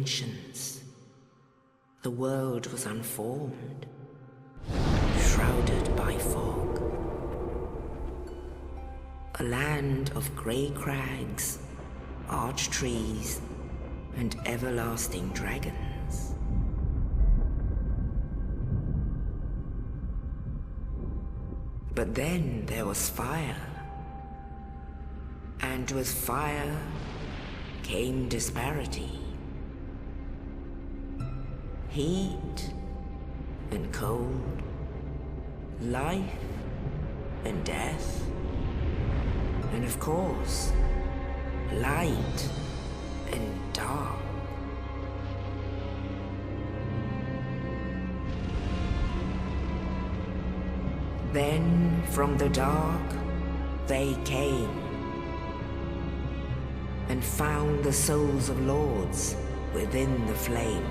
ancients. The world was unformed, shrouded by fog. A land of grey crags, arch trees, and everlasting dragons. But then there was fire. And with fire came disparity. Heat and cold, life and death, and of course, light and dark. Then from the dark they came and found the souls of lords within the flame.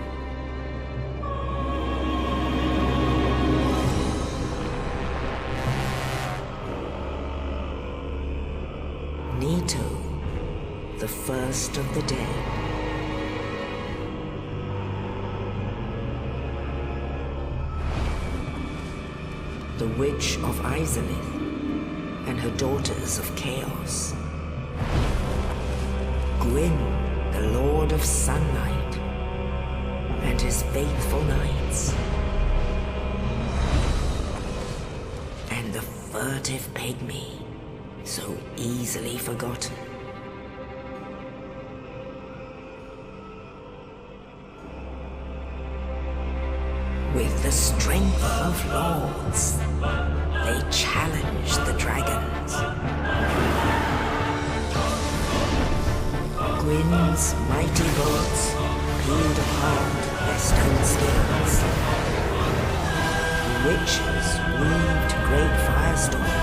Nito, the first of the dead. The Witch of Izalith and her daughters of Chaos. Gwyn, the Lord of Sunlight, and his faithful knights. And the furtive pygmy, so easily forgotten. With the strength of lords, they challenged the dragons. Gwyn's mighty bolts peeled apart their stone skins. The witches weaved great firestorms.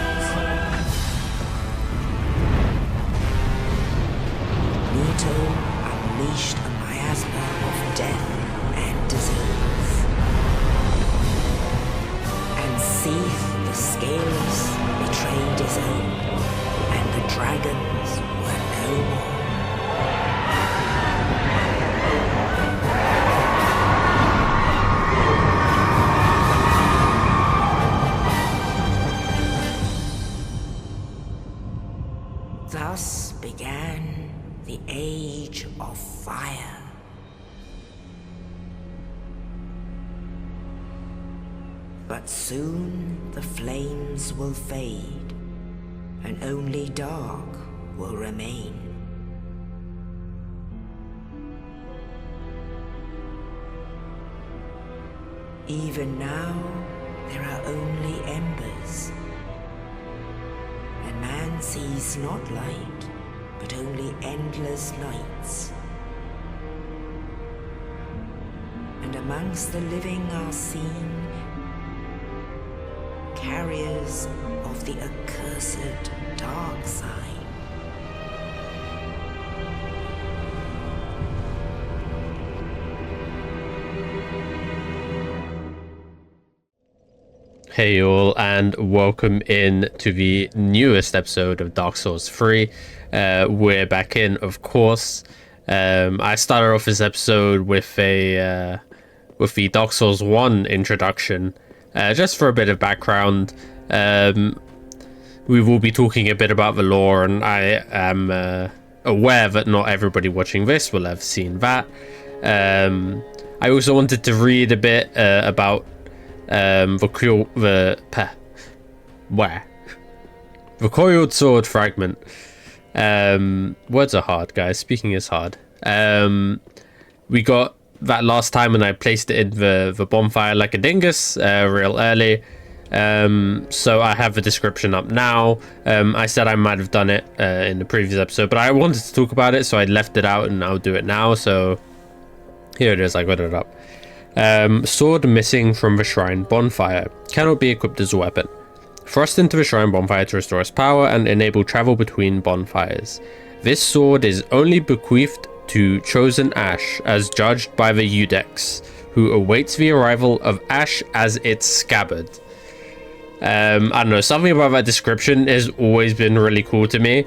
Nito unleashed a miasma of death and disease. And Seath, the Scaleless, betrayed his own, and the dragons were no more. Thus began the Age of Fire. But soon the flames will fade, and only dark will remain. Even now, there are only embers. And man sees not light, but only endless nights. And amongst the living are seen carriers of the accursed dark side. Hey all, and welcome in to the newest episode of Dark Souls 3. We're back in, of course. I started off this episode with the Dark Souls 1 introduction. Just for a bit of background, we will be talking a bit about the lore, and I am aware that not everybody watching this will have seen that. I also wanted to read a bit about the coiled sword fragment. Words are hard, guys. Speaking is hard. We got that last time when I placed it in the bonfire like a dingus real early. So I have the description up now. I said I might have done it in the previous episode, but I wanted to talk about it, so I left it out, and I'll do it now. So here it is. I got it up. Sword missing from the shrine bonfire. Cannot be equipped as a weapon. Thrust into the shrine bonfire to restore its power and enable travel between bonfires. This sword is only bequeathed to chosen Ash as judged by the Udex, who awaits the arrival of Ash as its scabbard. I don't know, something about that description has always been really cool to me.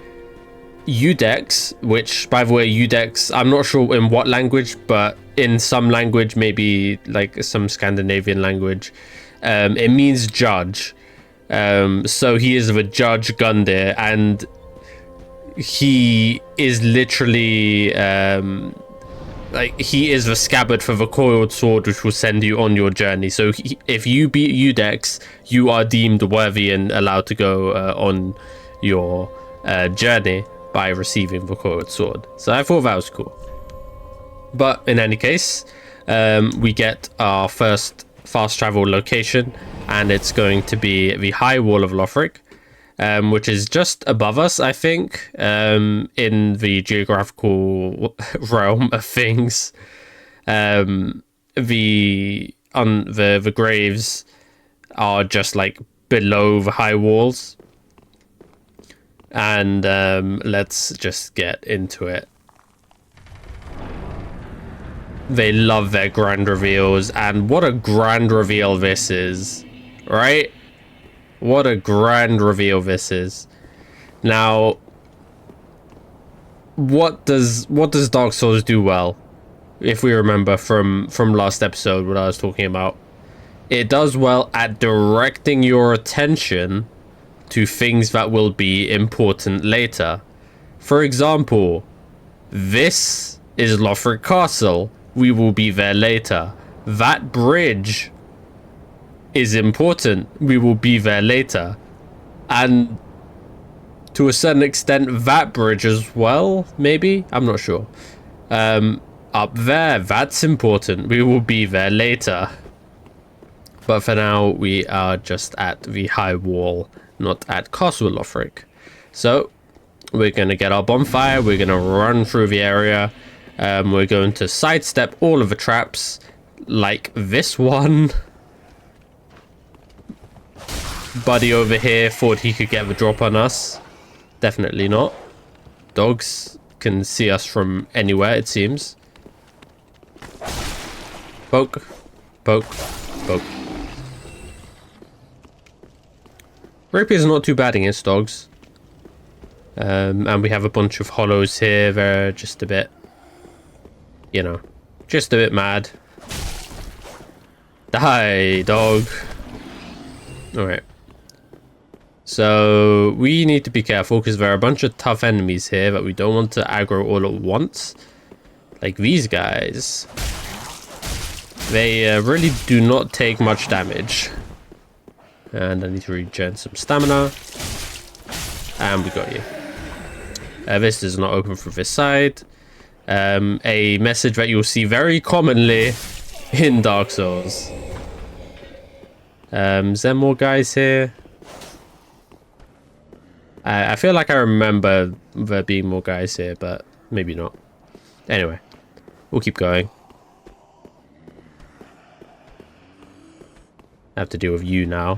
Udex, which, by the way, Udex, I'm not sure in what language, but in some language, maybe like some Scandinavian language, it means judge. So he is the Judge Gundyr, and he is literally like he is the scabbard for the coiled sword, which will send you on your journey. So if you beat Udex, you are deemed worthy and allowed to go on your journey by receiving the coiled sword. So I thought that was cool. But in any case, we get our first fast travel location, and it's going to be the High Wall of Lothric, which is just above us, I think, in the geographical realm of things. The graves are just like below the high walls, and let's just get into it. They love their grand reveals, and what a grand reveal this is, right? What a grand reveal this is. Now, what does Dark Souls do well? If we remember from last episode what I was talking about, it does well at directing your attention to things that will be important later. For example, this is Lothric Castle. We will be there later. That bridge is important. We will be there later. And to a certain extent, that bridge as well, maybe? I'm not sure. Up there, that's important. We will be there later. But for now, we are just at the High Wall, not at Castle Lothric. So, we're going to get our bonfire. We're going to run through the area. We're going to sidestep all of the traps, like this one. Buddy over here thought he could get the drop on us. Definitely not. Dogs can see us from anywhere, it seems. Poke, poke, poke. Rapier's not too bad against dogs. And we have a bunch of hollows here. They're just a bit, you know, just a bit mad. Die, dog. Alright. So we need to be careful because there are a bunch of tough enemies here that we don't want to aggro all at once. Like these guys. They really do not take much damage. And I need to regen some stamina. And we got you. This is not open from this side. A message that you'll see very commonly in Dark Souls. Is there more guys here? I feel like I remember there being more guys here, but maybe not. Anyway, we'll keep going. I have to deal with you now.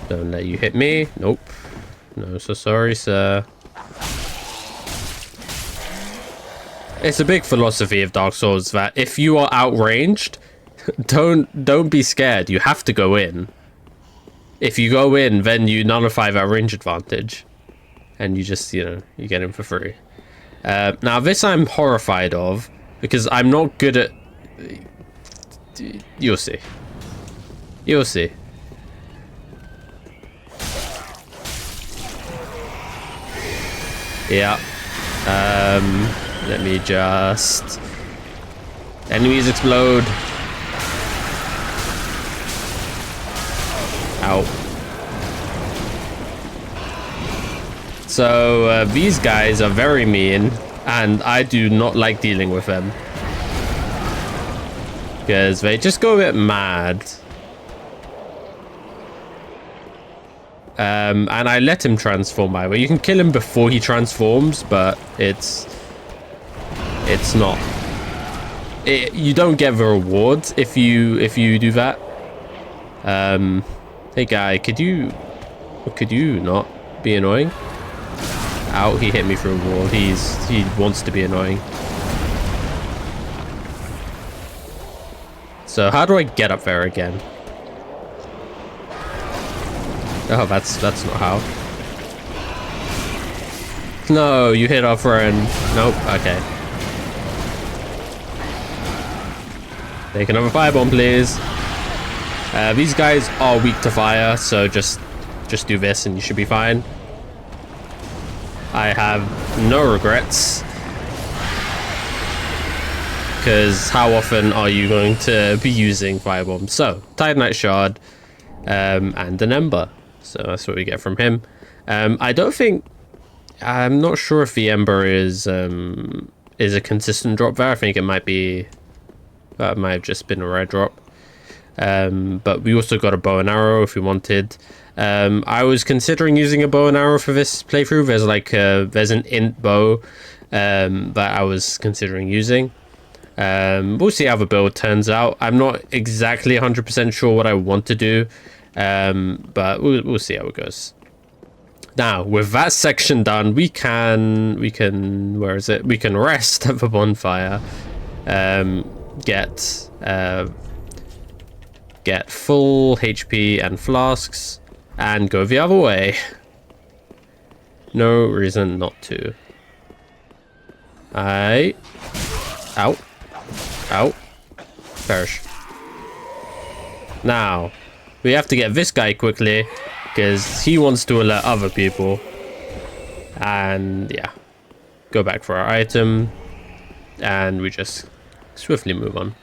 Don't let you hit me. Nope. No, so sorry, sir. It's a big philosophy of Dark Souls that if you are outranged, don't be scared. You have to go in. If you go in, then you nullify that range advantage. And you just, you know, you get him for free. Now, this I'm horrified of, because I'm not good at... You'll see. You'll see. Yeah. Let me just... Enemies explode. Ow. So, these guys are very mean, and I do not like dealing with them. Because they just go a bit mad. And I let him transform, by the way. You can kill him before he transforms, but it's not. You don't get the rewards if you do that. Hey guy, could you not be annoying? Ow, he hit me through a wall. He wants to be annoying. So how do I get up there again? Oh, that's not how. No, you hit our friend. Nope, okay. Take another firebomb, please. These guys are weak to fire, so just do this and you should be fine. I have no regrets. Because how often are you going to be using firebombs? So, Titanite Shard and an Ember. So that's what we get from him. I'm not sure if the Ember is a consistent drop there. I think it might be... That might have just been a rare drop. But we also got a bow and arrow if we wanted. I was considering using a bow and arrow for this playthrough. There's an int bow that I was considering using. We'll see how the build turns out. I'm not exactly 100% sure what I want to do, but we'll see how it goes. Now, with that section done, we can where is it? We can rest at the bonfire, get full HP and flasks, and go the other way. No reason not to. Ow. Ow. Perish. Now, we have to get this guy quickly, because he wants to alert other people. And, yeah. Go back for our item. And we just swiftly move on.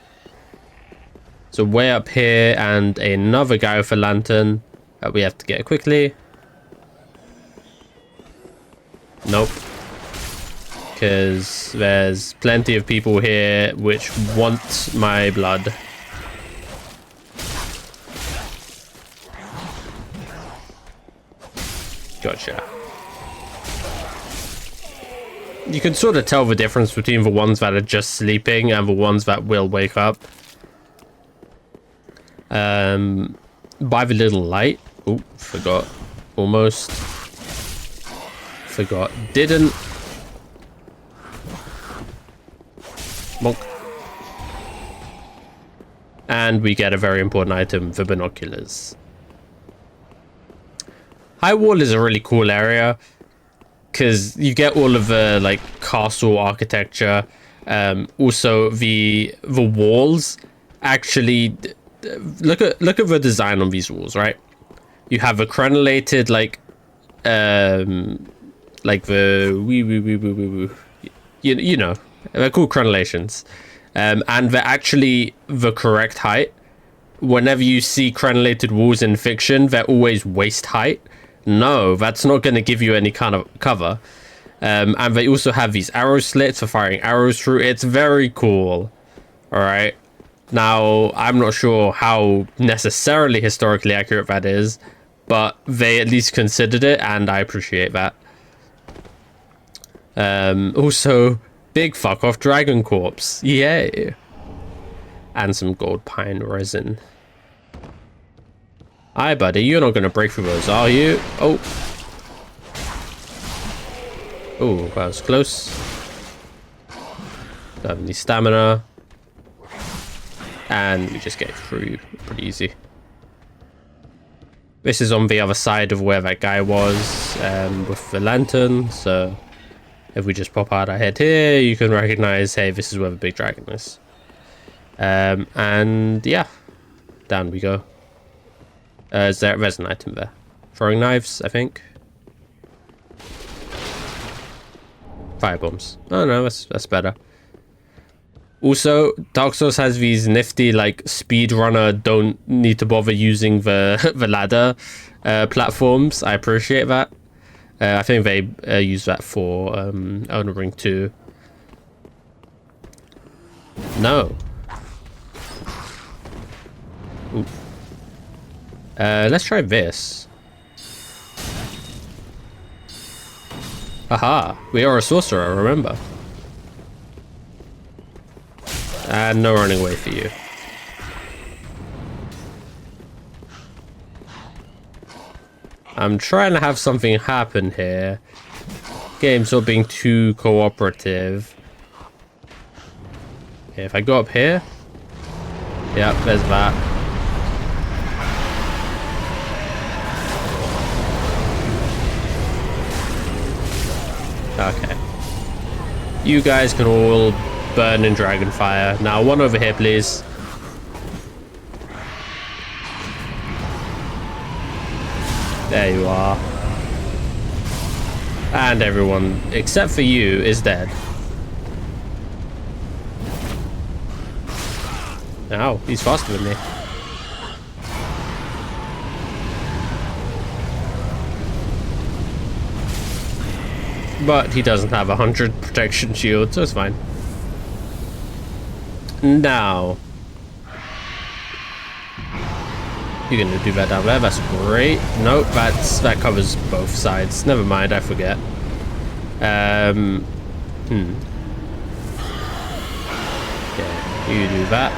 So way up here, and another guy with a lantern that we have to get quickly. Nope. Because there's plenty of people here which want my blood. Gotcha. You can sort of tell the difference between the ones that are just sleeping and the ones that will wake up. By the little light. Oh, forgot. Almost. Forgot. Didn't. Monk. And we get a very important item, the binoculars. High Wall is a really cool area because you get all of the like castle architecture. Also the walls actually look at the design on these walls, right? You have a crenellated like the you know, they're called crenellations, and they're actually the correct height. Whenever you see crenellated walls in fiction, they're always waist height. No, that's not going to give you any kind of cover. And they also have these arrow slits for firing arrows through. It's very cool. All right. Now, I'm not sure how necessarily historically accurate that is, but they at least considered it, and I appreciate that. Also, big fuck off dragon corpse. Yay. And some gold pine resin. Hi, buddy. You're not going to break through those, are you? Oh. Oh, that was close. Don't have any stamina. And we just get through pretty easy. This is on the other side of where that guy was with the lantern. So if we just pop out our head here, you can recognize, hey, this is where the big dragon is. And yeah, down we go. There's an item there. Throwing knives, I think. Firebombs. Oh no, that's better. Also, Dark Souls has these nifty like speedrunner don't need to bother using the ladder platforms. I appreciate that. I think they use that for Elden Ring 2. No. Ooh. Let's try this. Aha, we are a sorcerer, remember. And no running away for you. I'm trying to have something happen here. Game's not being too cooperative. Okay, if I go up here. Yep, there's that. Okay. You guys can all burn in dragon fire. Now, one over here, please. There you are. And everyone, except for you, is dead. Ow, he's faster than me. But he doesn't have 100 protection shield, so it's fine. Now, you're gonna do that down there. That's great. Nope, that covers both sides. Never mind, I forget. Yeah, you do that.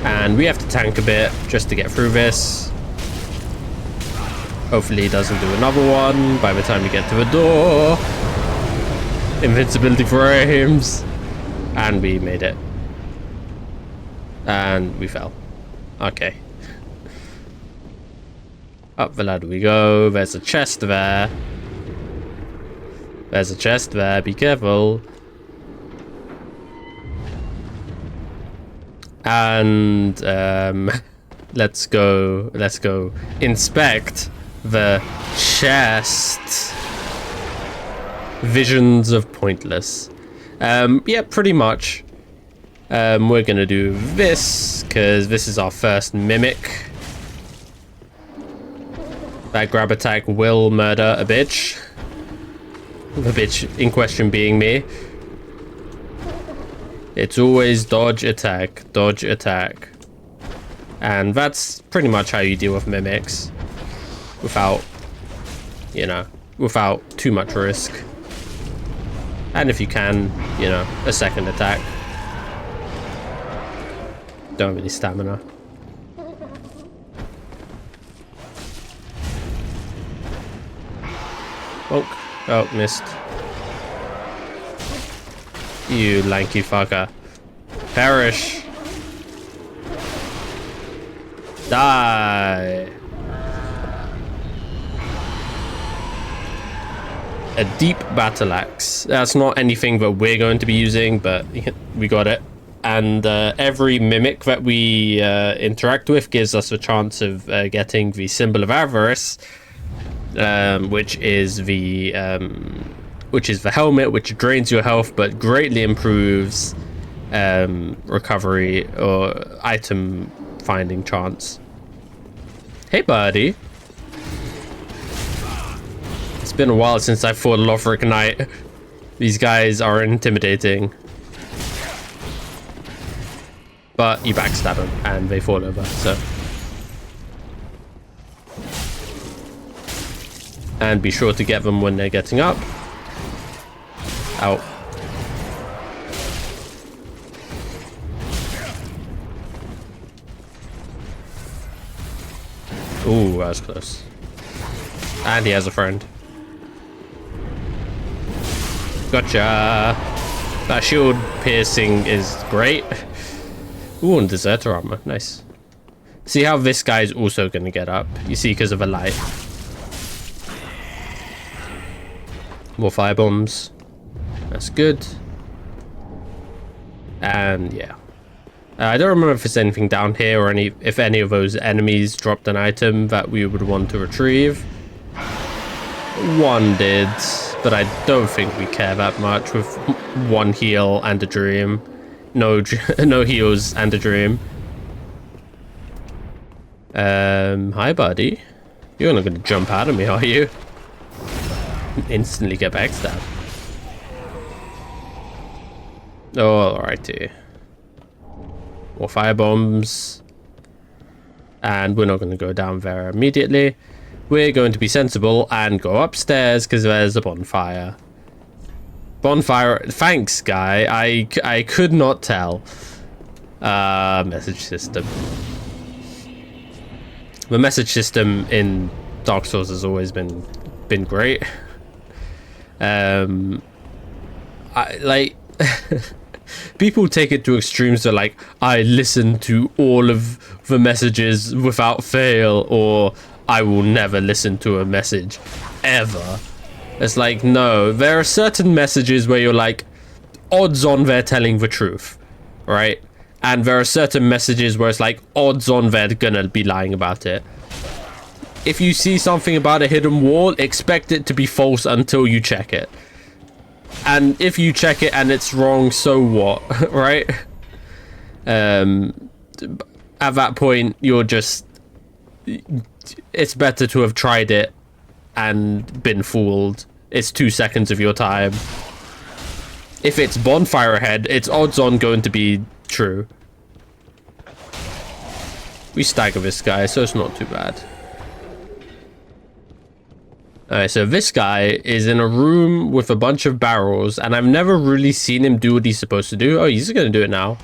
And we have to tank a bit just to get through this. Hopefully he doesn't do another one by the time we get to the door. Invincibility frames. And we made it. And we fell. Okay. Up the ladder we go. There's a chest there. There's a chest there. Be careful. And let's go inspect the chest. Visions of Pointless. Yeah, pretty much. We're gonna do this because this is our first mimic. That grab attack will murder a bitch. The bitch in question being me. It's always dodge, attack, dodge, attack. And that's pretty much how you deal with mimics. Without, you know, without too much risk. And if you can, you know, a second attack. Don't have any stamina. Oh, missed. You lanky fucker. Perish. Die. A deep battle axe. That's not anything that we're going to be using, but we got it. And every mimic that we interact with gives us a chance of getting the symbol of avarice, which is the helmet, which drains your health but greatly improves recovery or item finding chance. Hey, buddy. It's been a while since I fought a Lothric Knight. These guys are intimidating. But you backstab them and they fall over, so. And be sure to get them when they're getting up. Out. Ooh, that was close. And he has a friend. Gotcha. That shield piercing is great. Ooh, and deserter armor. Nice. See how this guy's also going to get up. You see, because of a light. More fire bombs. That's good. And yeah. I don't remember if there's anything down here or if any of those enemies dropped an item that we would want to retrieve. One did, but I don't think we care that much with one heal and a dream. No heals and a dream. Hi, buddy. You're not going to jump out of me, are you? Instantly get backstabbed. Oh, alrighty. More fire bombs. And we're not going to go down there immediately. We're going to be sensible and go upstairs because there's a bonfire. Bonfire. Thanks, guy. I could not tell. Message system. The message system in Dark Souls has always been great. People take it to extremes. So like, I listen to all of the messages without fail, or I will never listen to a message ever. It's like, no, there are certain messages where you're like, odds on they're telling the truth, right? And there are certain messages where it's like, odds on they're gonna be lying about it. If you see something about a hidden wall, expect it to be false until you check it. And if you check it and it's wrong, so what, right? At that point, you're just... It's better to have tried it and been fooled. It's 2 seconds of your time. If it's bonfire ahead, it's odds on going to be true. We stagger this guy, so it's not too bad. Alright, so this guy is in a room with a bunch of barrels, and I've never really seen him do what he's supposed to do. Oh, he's gonna do it now.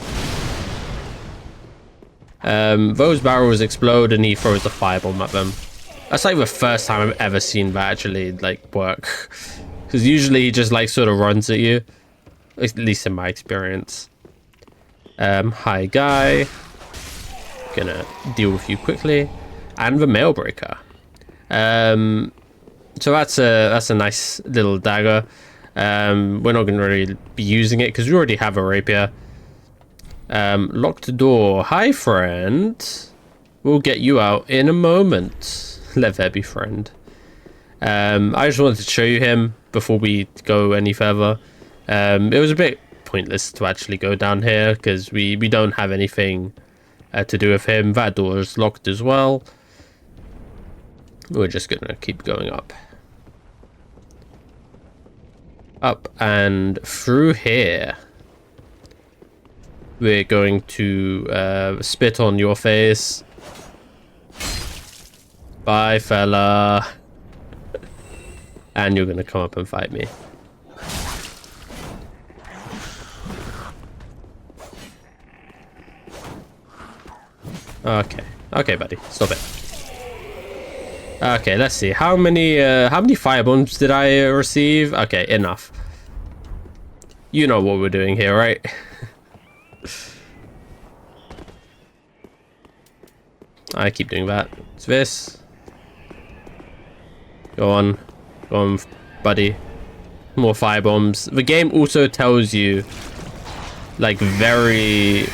Those barrels explode and he throws a firebomb at them. That's like the first time I've ever seen that actually like work. Because usually he just like sort of runs at you. At least in my experience. Hi guy. Gonna deal with you quickly. And the mail breaker. So that's a nice little dagger. We're not gonna really be using it because we already have a rapier. Locked door. Hi friend. We'll get you out in a moment. Let there be friend. I just wanted to show you him before we go any further. It was a bit pointless to actually go down here because we don't have anything to do with him. That door is locked as well. We're just gonna keep going up. Up and through here. We're going to spit on your face. Bye, fella. And you're gonna come up and fight me. Okay. Okay, buddy. Stop it. Okay, let's see. How many firebombs did I receive? Okay, enough. You know what we're doing here, right? I keep doing that. It's this. Go on, buddy. More firebombs. The game also tells you, like, very...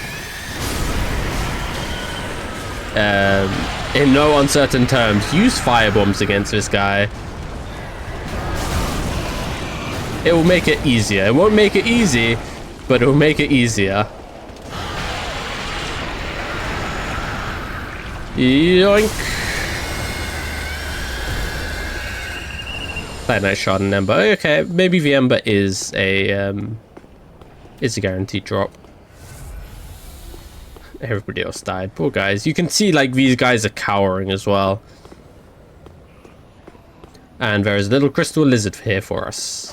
in no uncertain terms, use firebombs against this guy. It will make it easier. It won't make it easy, but it will make it easier. Yoink. That nice shot in Ember. Okay, maybe the Ember is a guaranteed drop. Everybody else died. Poor guys. You can see like these guys are cowering as well. And there is a little crystal lizard here for us.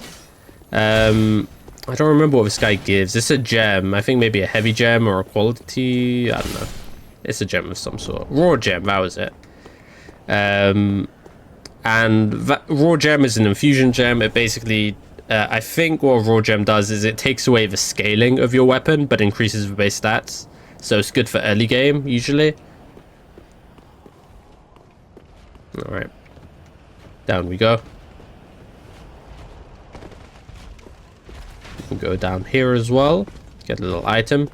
I don't remember what this guy gives. It's a gem. I think maybe a heavy gem or a quality. I don't know. It's a gem of some sort. Raw gem, that was it. And that raw gem is an infusion gem. It basically, I think what a raw gem does is it takes away the scaling of your weapon, but increases the base stats. So it's good for early game, usually. Alright. Down we go. We can go down here as well. Get a little item.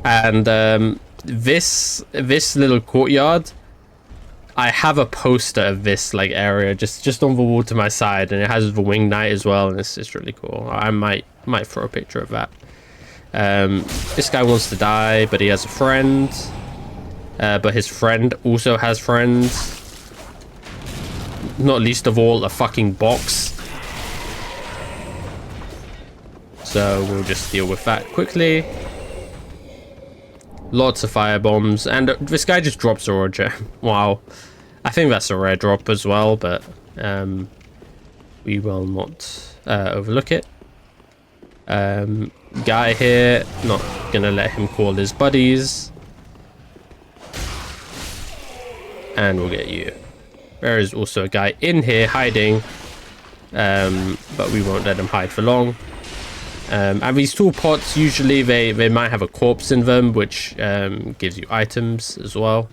And this little courtyard, I have a poster of this like area just on the wall to my side, and it has the wing knight as well, and it's really cool. I might throw a picture of that. This guy wants to die, but he has a friend. But his friend also has friends. Not least of all, a fucking box. So we'll just deal with that quickly. Lots of fire bombs, and this guy just drops a raw gem. Wow, I think that's a rare drop as well, but we will not overlook it. Guy here, not gonna let him call his buddies, and we'll get you. There is also a guy in here hiding, but we won't let him hide for long. And these tool pots, usually they might have a corpse in them, which gives you items as well.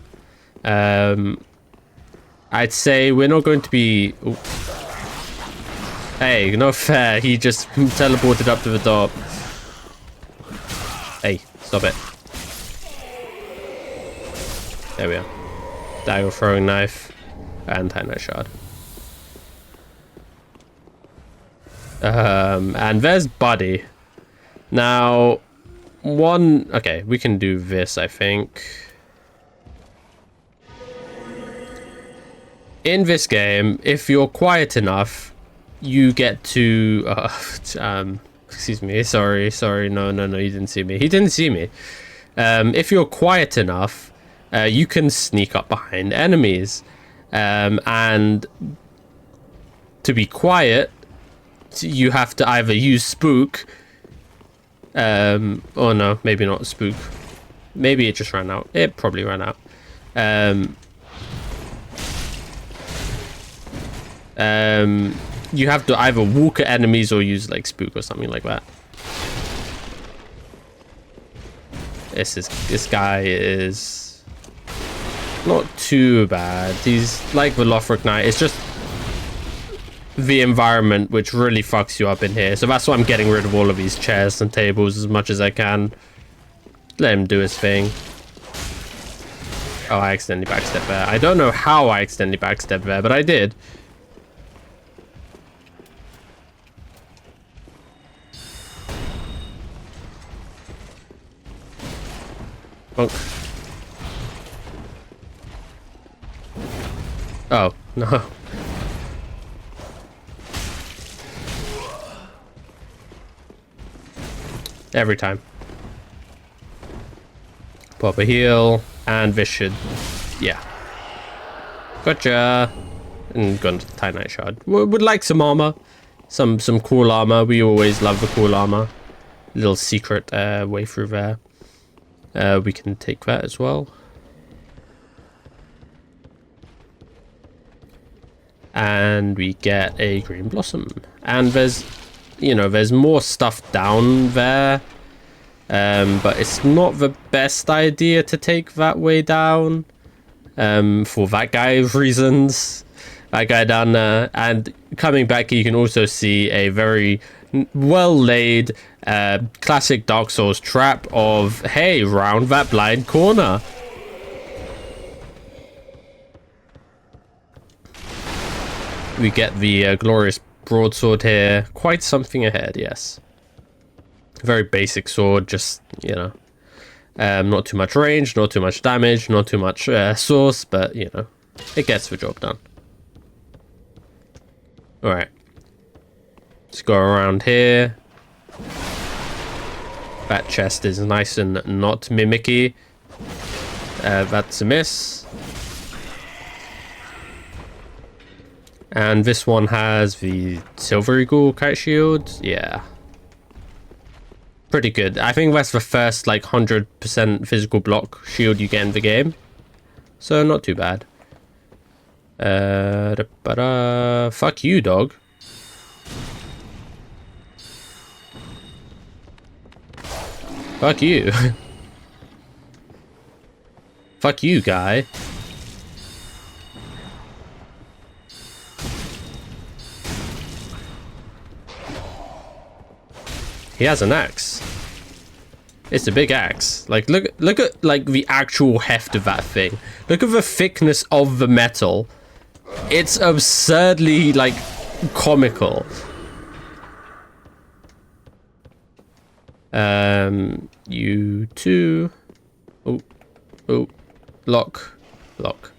I'd say we're not going to be... Ooh. Hey, no fair. He just teleported up to the top. Hey, stop it. There we are. Dagger throwing knife and Titanite shard. And there's Buddy. Now, okay, we can do this, I think. In this game, if you're quiet enough, you get to... excuse me, sorry, no, you didn't see me. He didn't see me. If you're quiet enough, you can sneak up behind enemies. And to be quiet, you have to either use Spook... oh no, maybe not Spook. Maybe it just ran out. It probably ran out. You have to either walk at enemies or use like Spook or something like that. This guy is not too bad. He's like the Lothric Knight. It's just the environment which really fucks you up in here. So that's why I'm getting rid of all of these chairs and tables as much as I can. Let him do his thing. Oh, I accidentally backstepped there. I don't know how I accidentally backstepped there, but I did. Bonk. Oh, no. Every time. Pop a heal, and this should... Yeah. Gotcha! And gone to the Titanite shard. Would like some armor. Some cool armor. We always love the cool armor. Little secret way through there. We can take that as well. And we get a green blossom. And there's... You know, there's more stuff down there, but it's not the best idea to take that way down, for that guy's reasons. That guy down there. And coming back, you can also see a very well-laid classic Dark Souls trap of, hey, round that blind corner. We get the glorious broadsword here. Quite something ahead, yes. Very basic sword, just, you know. Not too much range, not too much damage, not too much source, but, you know, it gets the job done. Alright. Let's go around here. That chest is nice and not mimicky. That's a miss. And this one has the Silver Eagle kite shield. Yeah. Pretty good. I think that's the first like 100% physical block shield you get in the game. So not too bad. Fuck you, dog. Fuck you. Fuck you, guy. He has an axe. It's a big axe. Like, look at like the actual heft of that thing. Look at the thickness of the metal. It's absurdly like comical. You too. Oh, lock. Bonk.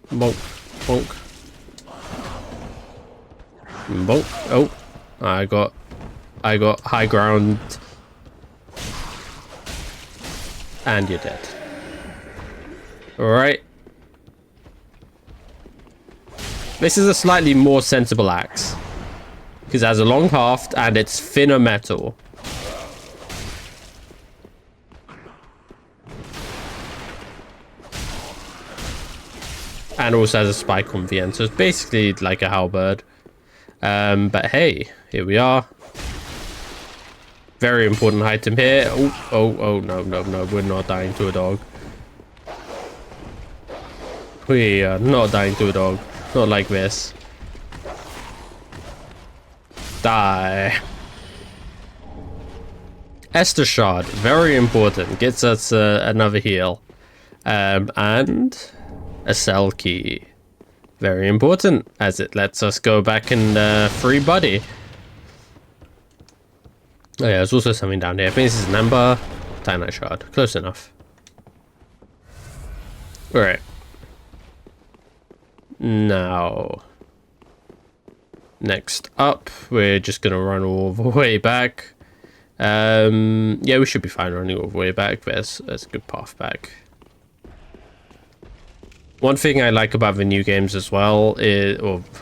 Bonk. Oh, I got high ground. And you're dead. Alright. This is a slightly more sensible axe. Because it has a long haft and it's thinner metal. And also has a spike on the end. So it's basically like a halberd. But hey, here we are. Very important item here. Oh, no, we're not dying to a dog. We are not dying to a dog. Not like this. Die. Esther Shard, very important. Gets us another heal. And a cell key. Very important, as it lets us go back and free Buddy. Oh yeah, there's also something down here. I think this is an ember. Titanite shard. Close enough. Alright. Now. Next up, we're just going to run all the way back. Yeah, we should be fine running all the way back. There's a good path back. One thing I like about the new games as well is,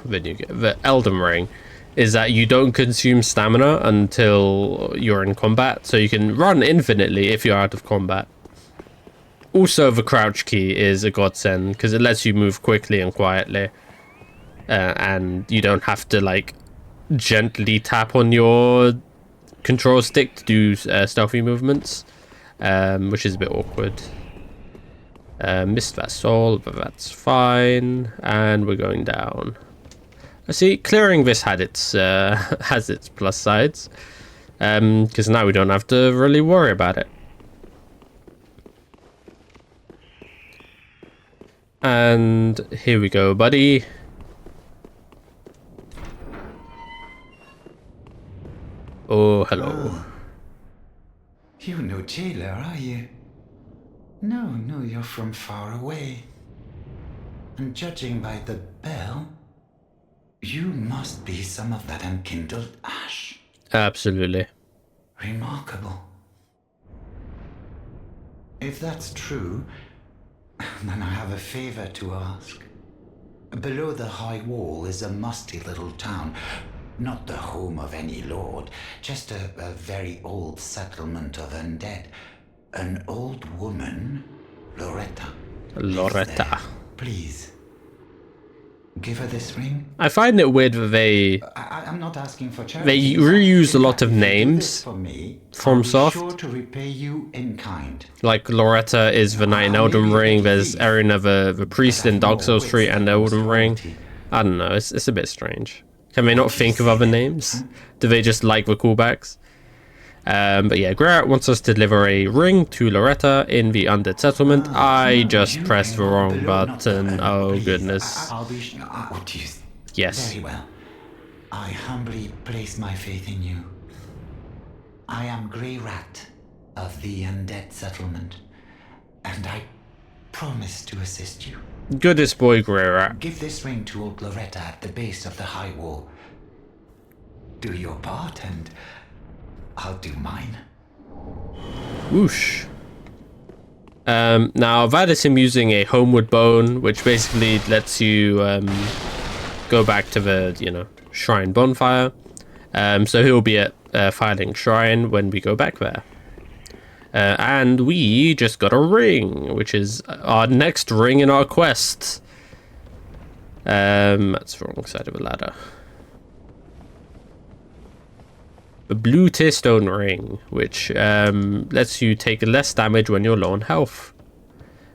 the Elden Ring, is that you don't consume stamina until you're in combat, so you can run infinitely if you're out of combat. Also, the crouch key is a godsend because it lets you move quickly and quietly, and you don't have to like gently tap on your control stick to do stealthy movements, which is a bit awkward. Missed that soul, but that's fine, and we're going down. I see clearing this had its has its plus sides, because now we don't have to really worry about it. And here we go, buddy. Oh, hello. Oh. You're no jailer, are you? No, you're from far away. And judging by the bell, you must be some of that unkindled ash. Absolutely. Remarkable. If that's true, then I have a favor to ask. Below the High Wall is a musty little town. Not the home of any lord, just a very old settlement of undead. An old woman, Loretta. Loretta. Please. Give her this ring. I find it weird that I'm not asking for charity. they reuse a lot of names from Soft. Sure to repay you in kind. Like Loretta is the knight in Elden Ring. There's Erina, the priest in Dark Souls 3 and Elden Ring. I don't know. It's a bit strange. Can they not think of other names? Do they just like the callbacks? But yeah, Geralt wants us to deliver a ring to Loretta in the undead settlement. I just pressed the wrong button. Oh goodness. Yes. Very well. I humbly place my faith in you. I am Grey Rat of the undead settlement, and I promise to assist you. Goodest boy, Greyrat. Give this ring to old Loretta at the base of the High Wall. Do your part, and I'll do mine. Whoosh. Now that is him using a homeward bone, which basically lets you go back to the shrine bonfire. So he'll be at Firelink Shrine when we go back there. And we just got a ring, which is our next ring in our quest. That's the wrong side of the ladder. The blue tearstone ring, which lets you take less damage when you're low on health.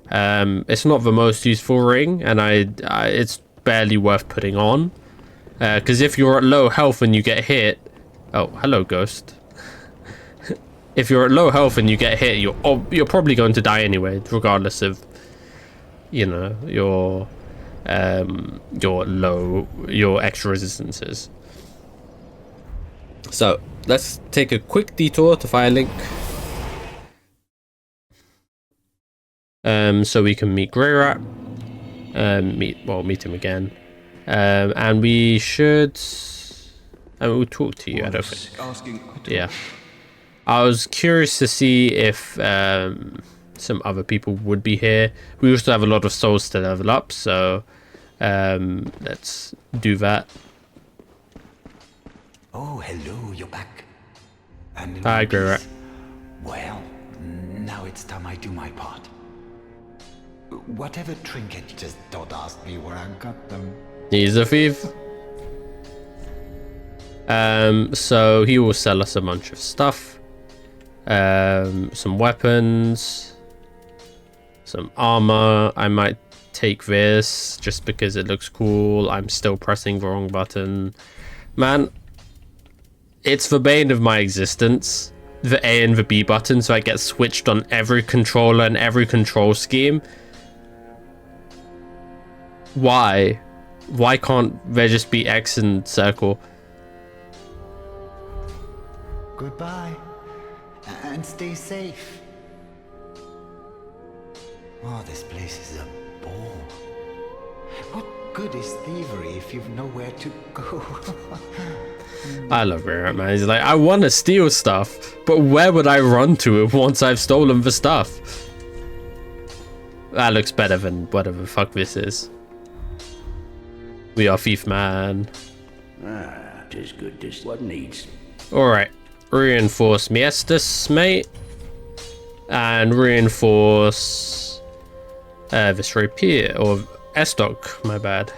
It's not the most useful ring, and it's barely worth putting on. Because if you're at low health and you get hit... Oh, hello, ghost. If you're at low health and you get hit, you're probably going to die anyway, regardless of, your extra resistances. So let's take a quick detour to Firelink. So we can meet Greyrat. Meet him again. And we should. We'll talk to you. I don't think. Yeah. I was curious to see if some other people would be here. We also have a lot of souls to level up, so let's do that. Oh, hello, you're back. And Hi, Greyrat. Well, now it's time I do my part. Whatever trinket, just don't ask me where I got them. He's a thief. So he will sell us a bunch of stuff. Some weapons, some armor. I might take this just because it looks cool. I'm still pressing the wrong button. Man, it's the bane of my existence, the A and the B button, so I get switched on every controller and every control scheme. Why? Why can't there just be X and circle? Goodbye, and stay safe. Oh, this place is a bore. What good is thievery if you've nowhere to go? I love Rare, man. He's like, I want to steal stuff, but where would I run to once I've stolen the stuff? That looks better than whatever the fuck this is. We are thief, man. Ah, 'tis good, 'tis what needs. Alright. Reinforce Miestus, mate. And reinforce this rapier, or Estoc, my bad.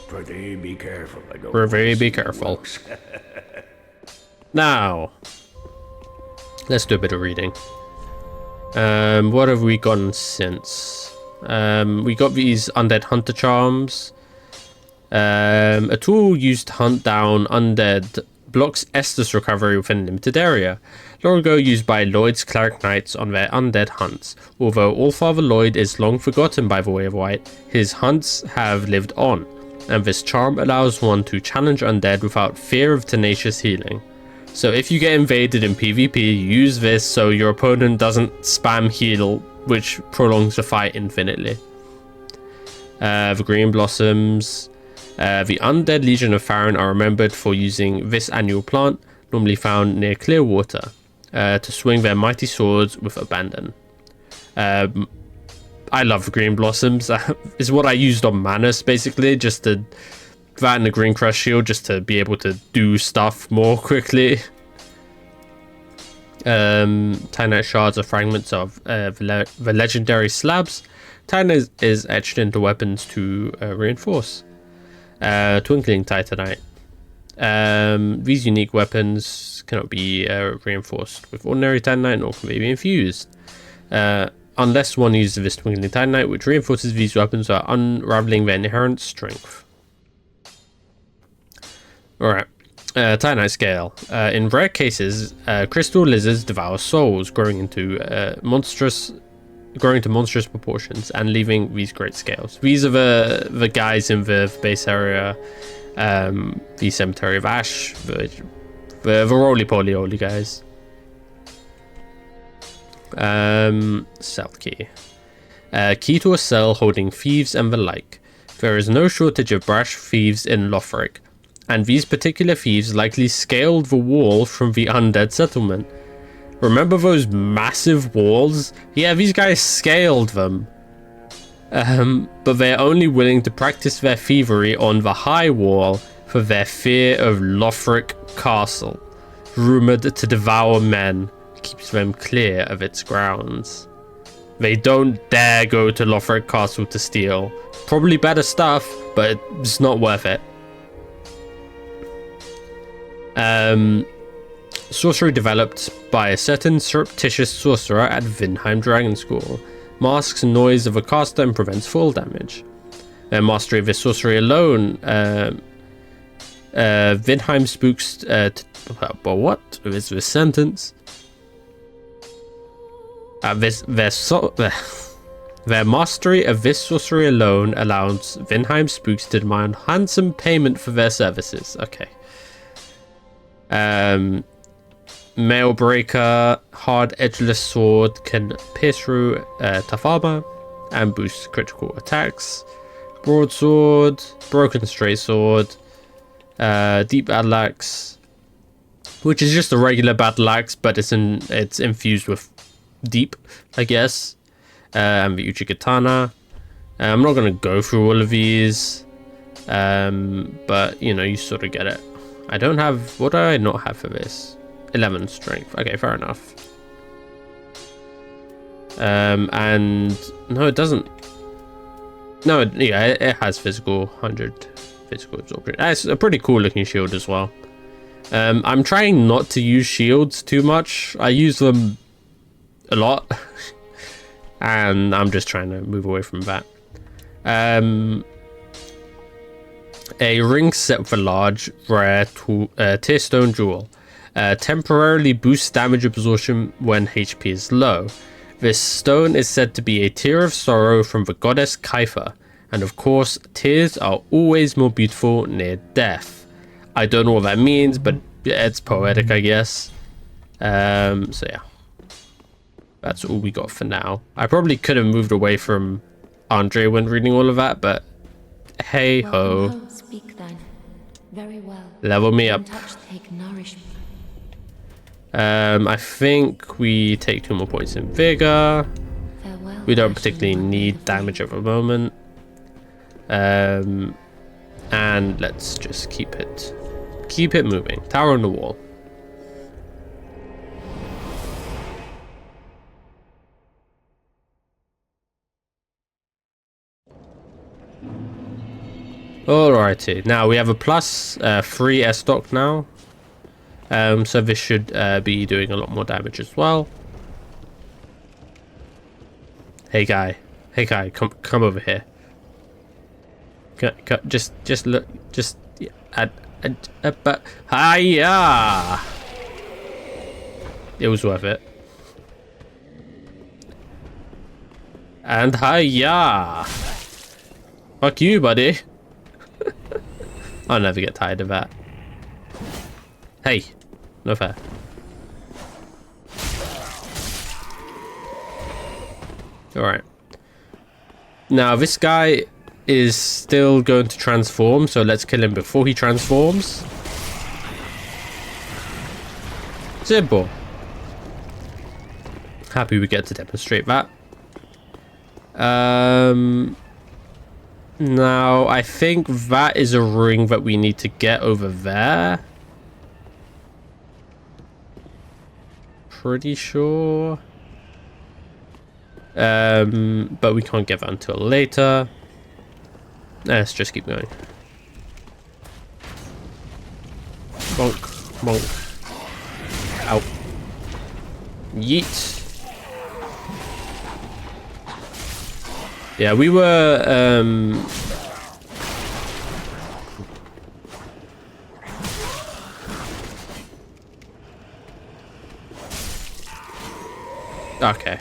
Prithee, be careful. I don't Prithee, want be to see careful. works. Now, let's do a bit of reading. What have we gotten since? We got these undead hunter charms. A tool used to hunt down undead blocks Estus recovery within a limited area. Long ago used by Lloyd's cleric knights on their undead hunts. Although Allfather Lloyd is long forgotten by the Way of White, his hunts have lived on, and this charm allows one to challenge undead without fear of tenacious healing. So if you get invaded in PvP, use this so your opponent doesn't spam heal, which prolongs the fight infinitely. The green blossoms. The undead Legion of Farron are remembered for using this annual plant, normally found near clear water, to swing their mighty swords with abandon. I love the green blossoms. It's what I used on Manus, basically, just to that and the green crush shield, just to be able to do stuff more quickly. Titanite shards are fragments of the legendary slabs. Titanite is etched into weapons to reinforce. Twinkling Titanite. These unique weapons cannot be reinforced with ordinary Titanite, nor can they be infused. Unless one uses this Twinkling Titanite, which reinforces these weapons while unraveling their inherent strength. Alright. Titanite scale. In rare cases, crystal lizards devour souls, growing to monstrous proportions and leaving these great scales. These are the guys in the base area, the Cemetery of Ash, the roly-poly guys. Cell key. Key to a cell holding thieves and the like. There is no shortage of brash thieves in Lothric, and these particular thieves likely scaled the wall from the undead settlement. Remember those massive walls? Yeah, these guys scaled them. But they're only willing to practice their thievery on the High Wall for their fear of Lothric Castle, rumoured to devour men, keeps them clear of its grounds. They don't dare go to Lothric Castle to steal. Probably better stuff, but it's not worth it. Sorcery developed by a certain surreptitious sorcerer at Vinheim Dragon School. Masks noise of a caster and prevents fall damage. Mastery of this sorcery alone. Vinheim spooks... but what is this sentence? Their mastery of this sorcery alone allows Vinheim spooks to demand handsome payment for their services. Okay. Mailbreaker, hard edgeless sword, can pierce through tough armor and boost critical attacks. Broadsword, broken straight sword, deep battle axe, which is just a regular battle axe, but it's infused with deep, I guess. And the Uchigatana. I'm not gonna go through all of these, but you know, you sort of get it. I don't have. What do I not have for this? 11 strength. Okay, fair enough. And no, it doesn't. No, yeah, it has physical 100 physical absorption. It's a pretty cool looking shield as well. I'm trying not to use shields too much. I use them a lot. And I'm just trying to move away from that. A ring set with a large, rare tear stone jewel. Temporarily boosts damage absorption when HP is low. This stone is said to be a tear of sorrow from the goddess Kaifa. And of course, tears are always more beautiful near death. I don't know what that means, but it's poetic, I guess. So yeah. That's all we got for now. I probably could have moved away from Andre when reading all of that, but hey ho. Speak then. Very well. Level me up. Take nourishment. I think we take 2 more points in vigor. Farewell, We don't particularly need damage at the moment. And let's just keep it moving. Tower on the wall. Alrighty, now we have a plus 3 S-Stock now. So this should be doing a lot more damage as well. Hey guy, come over here. Just look, but hiya! It was worth it. And hiya! Fuck you, buddy. I'll never get tired of that. Hey, no fair. Alright. Now, this guy is still going to transform, so let's kill him before he transforms. Simple. Happy we get to demonstrate that. Now, I think that is a ring that we need to get over there. Pretty sure. But we can't get that until later. Let's just keep going. Bonk, bonk. Ow. Yeet. Yeah, we were, okay.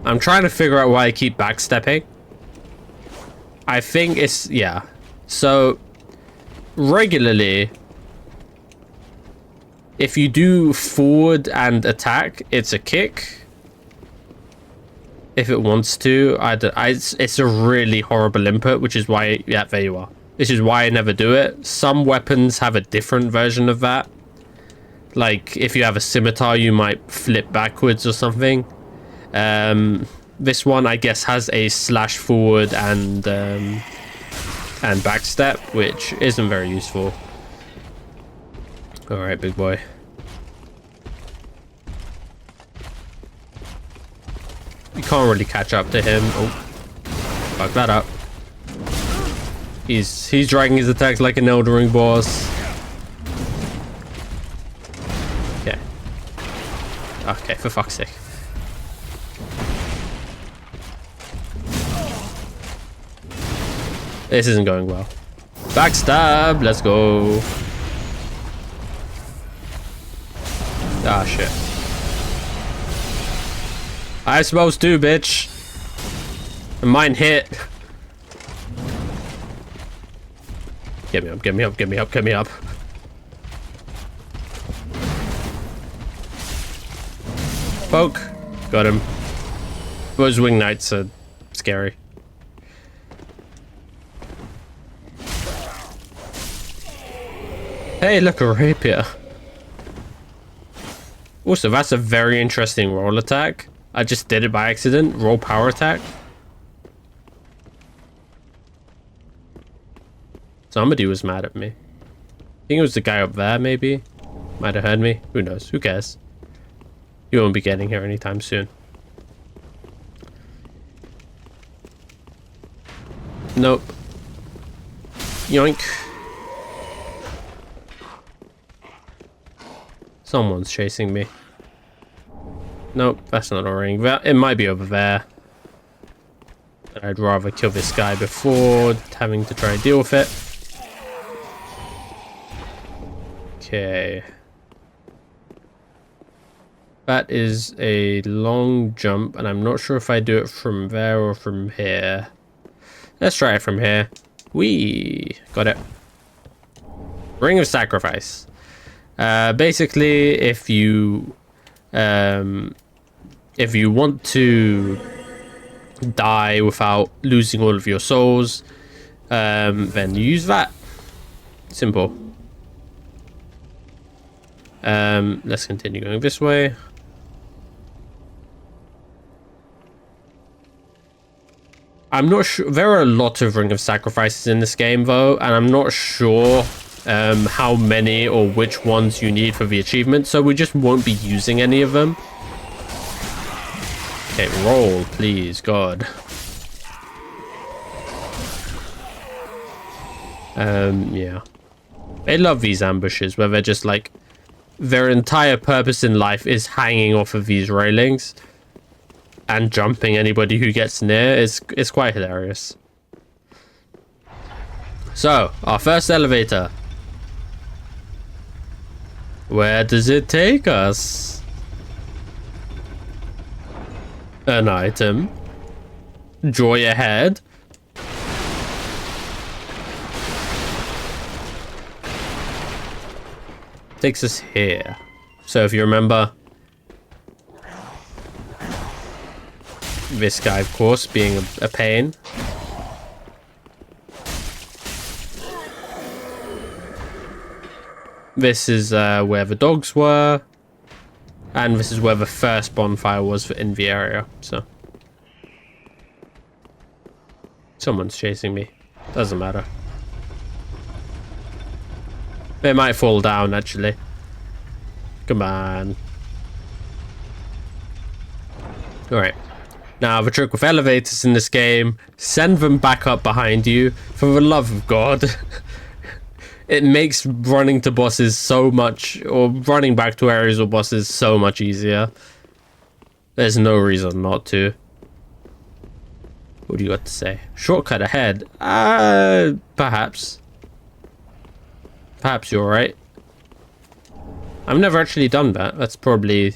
I'm trying to figure out why I keep backstepping. I think it's, yeah. So, regularly, if you do forward and attack, it's a kick. If it wants to, it's a really horrible input, which is why, yeah, there you are. This is why I never do it. Some weapons have a different version of that. Like, if you have a scimitar, you might flip backwards or something. This one, I guess, has a slash forward and backstep, which isn't very useful. Alright, big boy. You can't really catch up to him. Oh, fuck that up. He's dragging his attacks like an Elden Ring boss. Okay. Okay, for fuck's sake. This isn't going well. Backstab, let's go. Ah, shit. I supposed to, bitch. And mine hit. Get me up, get me up, get me up, get me up. Poke. Got him. Those wing knights are scary. Hey, look, a rapier. Also, that's a very interesting roll attack. I just did it by accident. Roll power attack. Somebody was mad at me. I think it was the guy up there, maybe. Might have heard me. Who knows? Who cares? You won't be getting here anytime soon. Nope. Yoink. Someone's chasing me. Nope, that's not a ring. It might be over there. I'd rather kill this guy before having to try and deal with it. Okay. That is a long jump, and I'm not sure if I do it from there or from here. Let's try it from here. Whee! Got it. Ring of Sacrifice. Basically, if you want to die without losing all of your souls, then you use that. Simple. Let's continue going this way. I'm not sure. There are a lot of Ring of Sacrifices in this game, though, and I'm not sure how many or which ones you need for the achievement, so we just won't be using any of them. Okay, roll, please, God. Yeah. They love these ambushes where they're just like, their entire purpose in life is hanging off of these railings and jumping anybody who gets near. It's quite hilarious. So, our first elevator. Where does it take us? An item. Joy ahead. Takes us here. So if you remember, this guy, of course, being a pain. This is where the dogs were, and this is where the first bonfire was in the area. So someone's chasing me. Doesn't matter. They might fall down, actually. Come on. Alright. Now, the trick with elevators in this game, send them back up behind you. For the love of God. It makes running to bosses so much, or running back to areas or bosses so much easier. There's no reason not to. What do you got to say? Shortcut ahead? Perhaps. Perhaps you're right. I've never actually done that. That's probably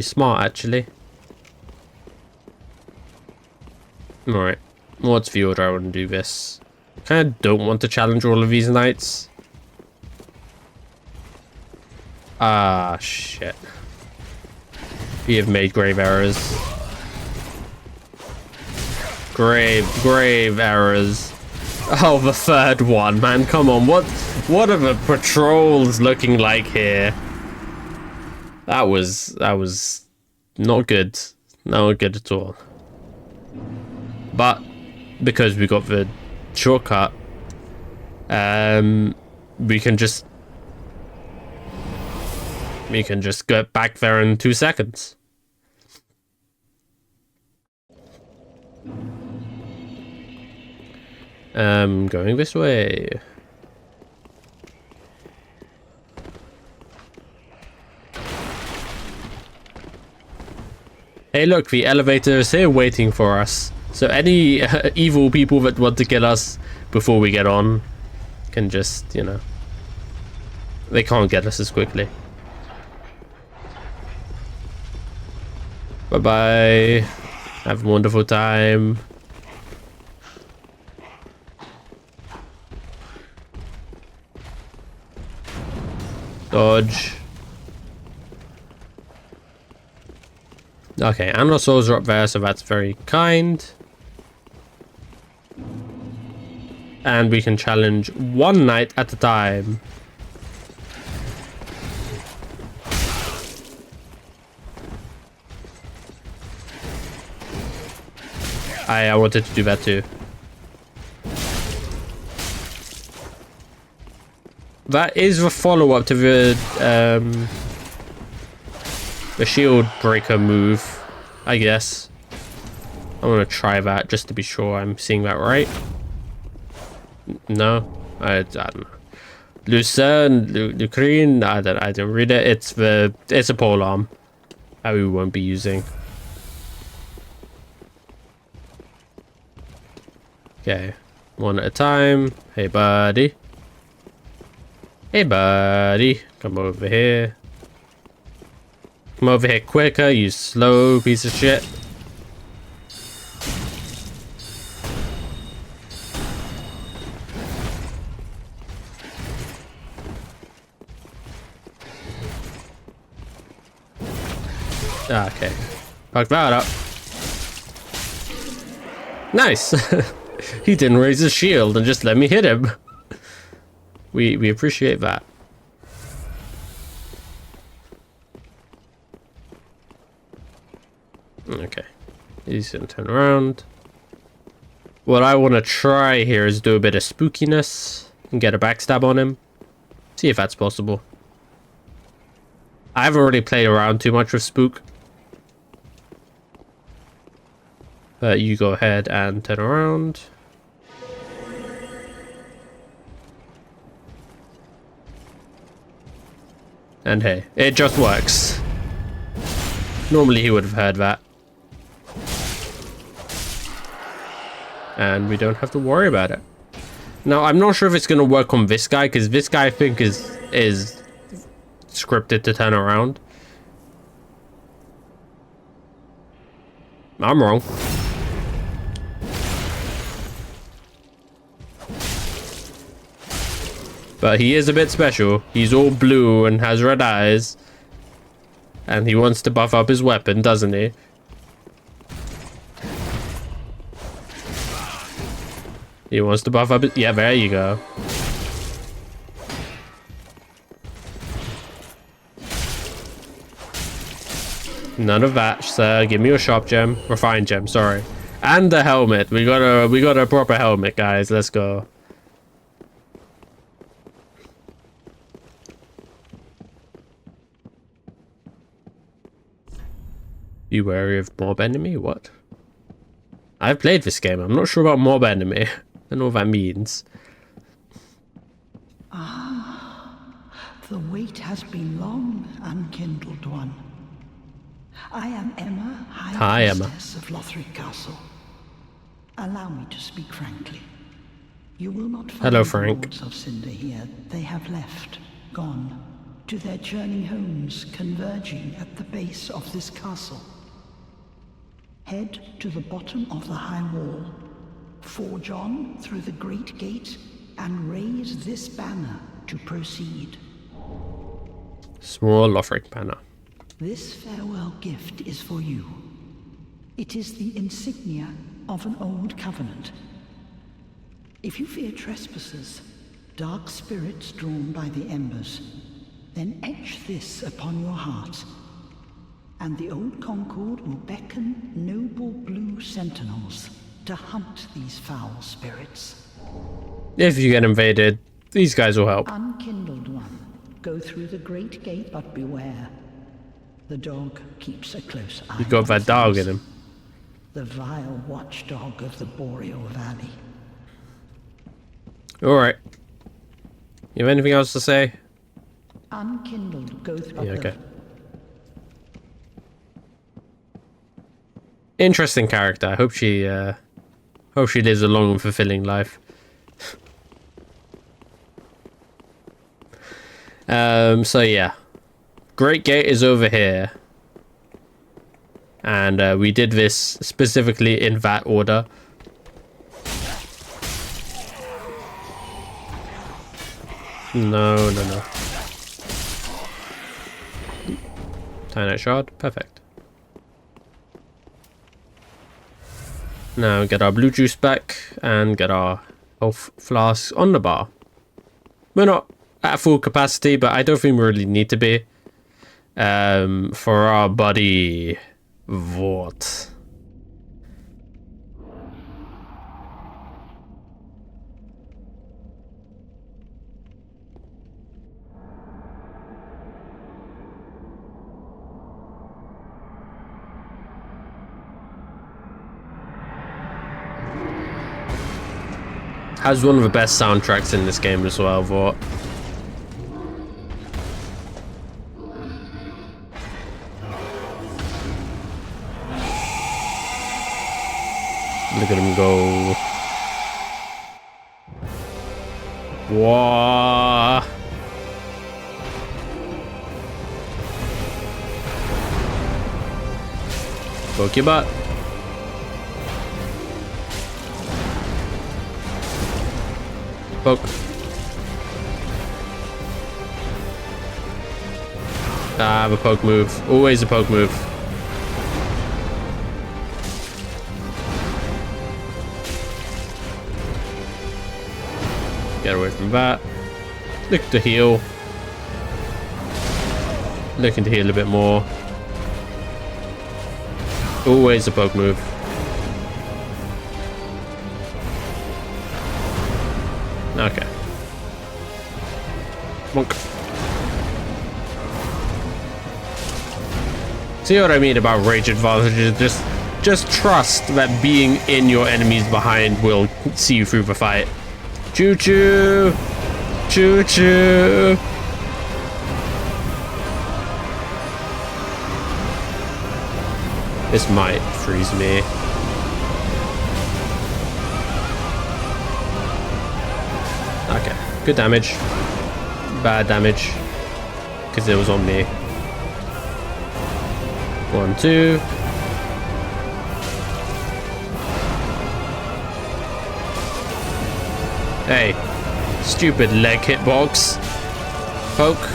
smart, actually. Alright. What's the order I want to do this? I kind of don't want to challenge all of these knights. Ah, shit. We have made grave errors. Grave errors. Oh, the third one, man. Come on. What are the patrols looking like here? That was not good. Not good at all. But because we got the shortcut, we can just get back there in 2 seconds. Going this way. Hey, look, the elevator is here waiting for us. So any evil people that want to kill us before we get on can just, you know, they can't get us as quickly. Bye-bye. Have a wonderful time. Dodge. Okay, and our souls are up there, so that's very kind. And we can challenge one knight at a time. I wanted to do that too. That is the follow-up to the shield breaker move, I guess. I want to try that just to be sure I'm seeing that right. No, I don't know. Lucerne, Lucrine, I don't read it. It's a pole arm that we won't be using. Okay, one at a time. Hey, buddy. Hey, buddy. Come over here. Come over here quicker, you slow piece of shit. Okay. Fuck that up. Nice. He didn't raise his shield and just let me hit him. We appreciate that. Okay. He's gonna turn around. What I want to try here is do a bit of spookiness and get a backstab on him. See if that's possible. I haven't really played around too much with spook. But you go ahead and turn around. And hey, it just works. Normally he would have heard that. And we don't have to worry about it. Now, I'm not sure if it's going to work on this guy, because this guy I think is scripted to turn around. I'm wrong. But he is a bit special. He's all blue and has red eyes. And he wants to buff up his weapon, doesn't he? He wants to buff up his... Yeah, there you go. None of that, sir. Give me your sharp gem. Refined gem, sorry. And the helmet. We got a proper helmet, guys. Let's go. You wary of mob enemy? What? I've played this game. I'm not sure about mob enemy. I don't know what that means. The wait has been long, unkindled one. I am Emma, High Priestess of Lothric Castle. Allow me to speak frankly. You will not find Hello, the Frank. lords of Cinder here. They have left, gone, to their journey homes converging at the base of this castle. Head to the bottom of the High Wall, forge on through the Great Gate, and raise this banner to proceed. Small Lothric banner. This farewell gift is for you. It is the insignia of an old covenant. If you fear trespassers, dark spirits drawn by the embers, then etch this upon your heart, and the old Concord will beckon noble blue sentinels to hunt these foul spirits. If you get invaded, these guys will help. Unkindled one, go through the great gate, but beware. The dog keeps a close eye. You got that dog in him. The vile watchdog of the Boreal Valley. Alright. You have anything else to say? Unkindled, go through. Yeah, okay. Interesting character. I hope she lives a long and fulfilling life. So yeah. Great Gate is over here. And we did this specifically in that order. No. Tynite shard, perfect. Now get our blue juice back and get our health flasks on the bar. We're not at full capacity, but I don't think we really need to be. For our buddy Vordt. Has one of the best soundtracks in this game as well, Vordt. Look at him go. Whoa. Poke your butt. Poke. I have a poke move. Always a poke move. Get away from that. Look to heal. Looking to heal a bit more. Always a poke move. Okay. Monk. See what I mean about rage advantages? Just trust that being in your enemy's behind will see you through the fight. Choo choo! Choo choo! This might freeze me. Okay, good damage. Bad damage. Because it was on me. 1, 2. Hey, stupid leg hitbox. Poke.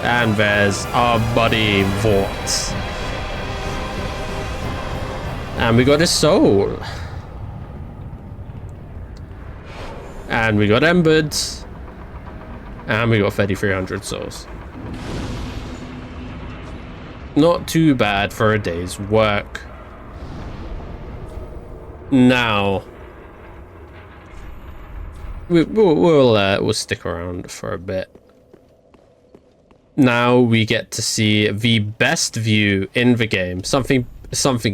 And there's our buddy Vordt. And we got his soul. And we got embered. And we got 3,300 souls. Not too bad for a day's work. Now, we'll stick around for a bit. Now we get to see the best view in the game. Something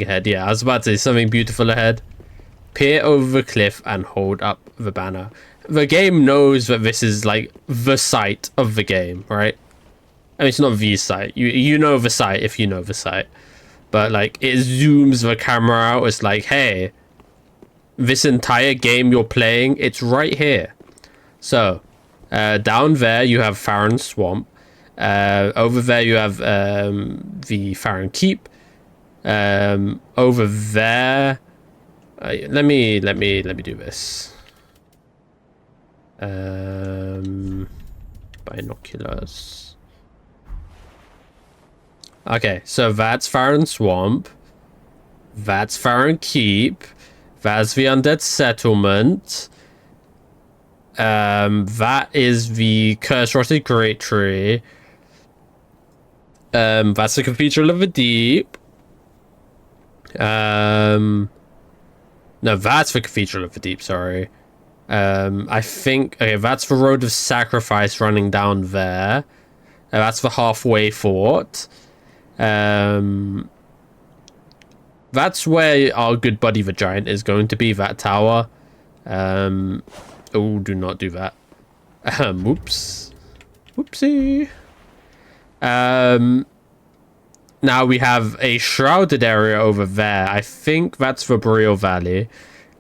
ahead. Yeah, I was about to say something beautiful ahead. Peer over the cliff and hold up the banner. The game knows that this is like the site of the game, right? I mean, it's not the site. You know the site if you know the site. But like it zooms the camera out. It's like, hey, this entire game you're playing, it's right here. So down there you have Farron Swamp. Over there you have the Farron Keep. Over there, let me do this. Binoculars. Okay, so that's Farron Swamp. That's Farron Keep. That's the Undead Settlement. That is the Cursed Rotted Great Tree. That's the Cathedral of the Deep. No, that's the Cathedral of the Deep, sorry. I think, okay, that's the Road of Sacrifice running down there. That's the Halfway Fort. That's where our good buddy the Giant is going to be, that tower. Oh, do not do that. Oops. Whoopsie. Now we have a shrouded area over there. I think that's the Boreal Valley.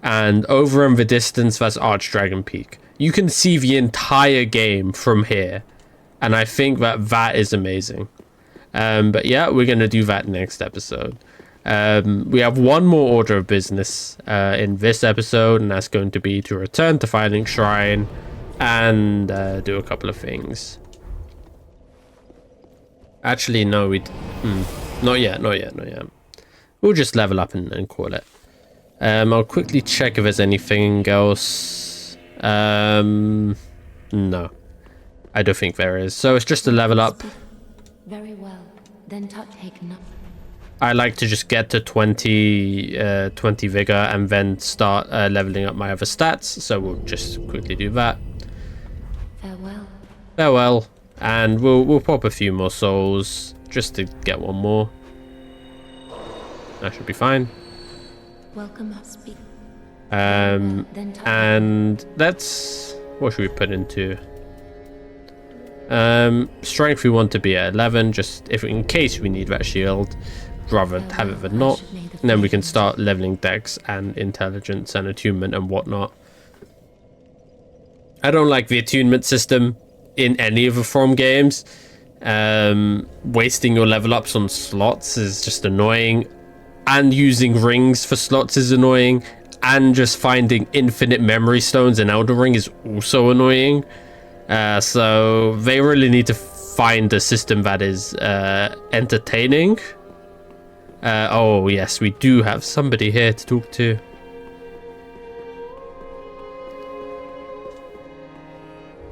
And over in the distance, that's Archdragon Peak. You can see the entire game from here. And I think that is amazing. But yeah, we're going to do that next episode. We have one more order of business in this episode, and that's going to be to return to Filing Shrine and do a couple of things. Actually, no, not yet. We'll just level up and call it. I'll quickly check if there's anything else. No, I don't think there is. So it's just a level up. Very well. Then touch taken up. I like to just get to 20 vigor and then start leveling up my other stats. So we'll just quickly do that. Farewell. Farewell. And we'll pop a few more souls just to get one more. That should be fine. Welcome us. And that's what should we put into strength. We want to be at 11, just if in case we need that shield, rather have it than not. And then we can start leveling dex and intelligence and attunement and whatnot. I don't like the attunement system in any of the From games. Wasting your level ups on slots is just annoying, and using rings for slots is annoying, and just finding infinite memory stones in Elden Ring is also annoying. So they really need to find a system that is entertaining. Oh yes, we do have somebody here to talk to.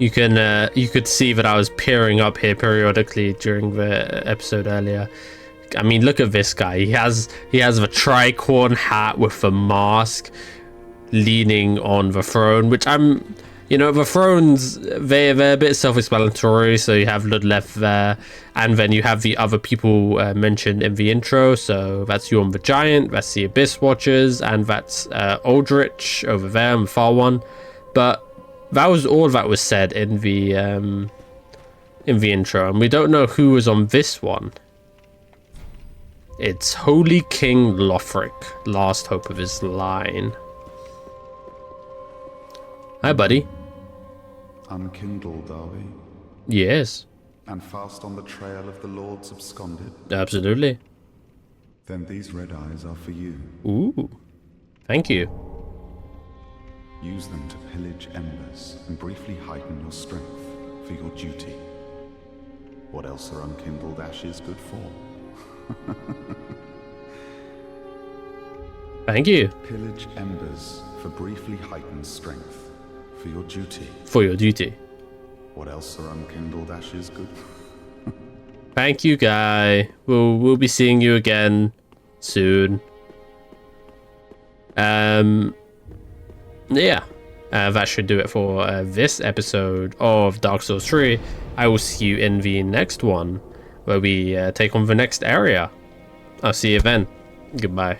You could see that I was peering up here periodically during the episode earlier. I mean, look at this guy. He has the tricorn hat with the mask, leaning on the throne, which the thrones, they're a bit self-explanatory. So you have Ludleth there, and then you have the other people mentioned in the intro. So that's Yorm the Giant, that's the Abyss Watchers, and that's Aldrich over there on the far one. But that was all that was said in the intro, and we don't know who was on this one. It's Holy King Lothric, last hope of his line. Hi, buddy. Unkindled, are we? Yes. And fast on the trail of the Lords absconded? Absolutely. Then these red eyes are for you. Ooh. Thank you. Use them to pillage embers and briefly heighten your strength for your duty. What else are unkindled ashes good for? Thank you. Pillage embers for briefly heightened strength for your duty. For your duty. What else are unkindled ashes good for? Thank you, guy. We'll be seeing you again soon. Yeah, that should do it for this episode of Dark Souls 3. I will see you in the next one, where we take on the next area. I'll see you then. Goodbye.